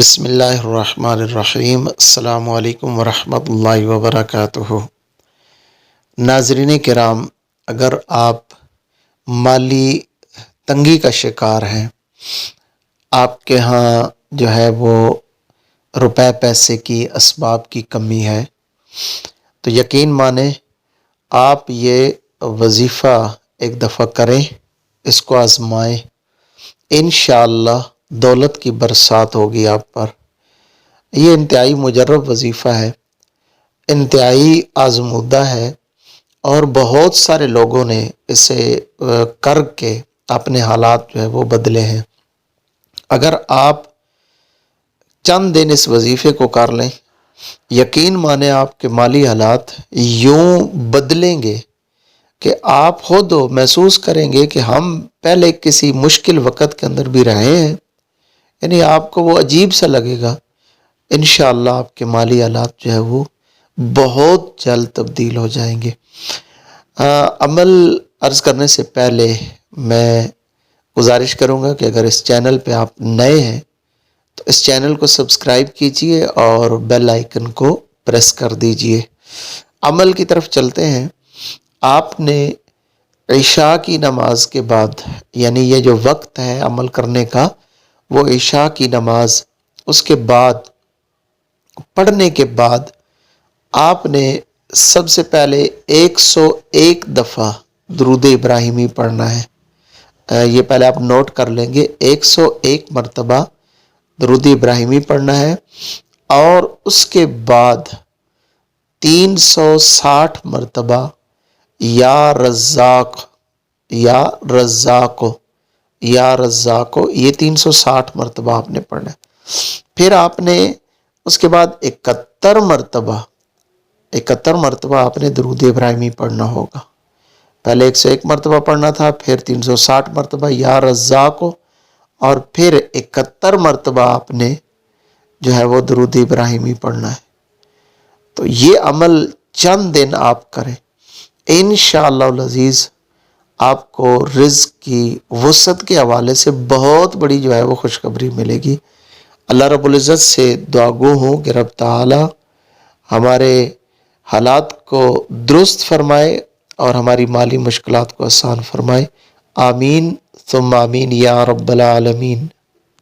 بسم اللہ الرحمن الرحیم۔ السلام علیکم ورحمۃ اللہ وبرکاتہ۔ ناظرین کرام، اگر آپ مالی تنگی کا شکار ہیں، آپ کے ہاں جو ہے وہ روپے پیسے کی اسباب کی کمی ہے، تو یقین مانیں آپ یہ وظیفہ ایک دفعہ کریں، اس کو آزمائیں، انشاءاللہ دولت کی برسات ہوگی آپ پر۔ یہ انتہائی مجرب وظیفہ ہے، انتہائی آزمودہ ہے، اور بہت سارے لوگوں نے اسے کر کے اپنے حالات جو ہے وہ بدلے ہیں۔ اگر آپ چند دن اس وظیفے کو کر لیں، یقین مانیں آپ کے مالی حالات یوں بدلیں گے کہ آپ خود محسوس کریں گے کہ ہم پہلے کسی مشکل وقت کے اندر بھی رہے ہیں، یعنی آپ کو وہ عجیب سا لگے گا۔ انشاءاللہ آپ کے مالی حالات جو ہے وہ بہت جلد تبدیل ہو جائیں گے۔ عمل عرض کرنے سے پہلے میں گزارش کروں گا کہ اگر اس چینل پہ آپ نئے ہیں تو اس چینل کو سبسکرائب کیجئے اور بیل آئیکن کو پریس کر دیجئے۔ عمل کی طرف چلتے ہیں۔ آپ نے عشاء کی نماز کے بعد، یعنی یہ جو وقت ہے عمل کرنے کا، وہ عشاء کی نماز، اس کے بعد پڑھنے کے بعد آپ نے سب سے پہلے 101 دفعہ درود ابراہیمی پڑھنا ہے۔ یہ پہلے آپ نوٹ کر لیں گے، 101 مرتبہ درود ابراہیمی پڑھنا ہے، اور اس کے بعد 360 مرتبہ یا رزاق یا رزاق یا رزاق، یہ 360 مرتبہ آپ نے پڑھنا ہے۔ پھر آپ نے اس کے بعد 71 مرتبہ آپ نے درود ابراہیمی پڑھنا ہوگا۔ پہلے 101 مرتبہ پڑھنا تھا، پھر 360 مرتبہ یا رزاق، اور پھر 71 مرتبہ آپ نے جو ہے وہ درود ابراہیمی پڑھنا ہے۔ تو یہ عمل چند دن آپ کریں، انشاءاللہ العزیز آپ کو رزق کی وسعت کے حوالے سے بہت بڑی جو ہے وہ خوشخبری ملے گی۔ اللہ رب العزت سے دعا گو ہوں کہ رب تعالی ہمارے حالات کو درست فرمائے اور ہماری مالی مشکلات کو آسان فرمائے۔ آمین ثم آمین یا رب العالمین۔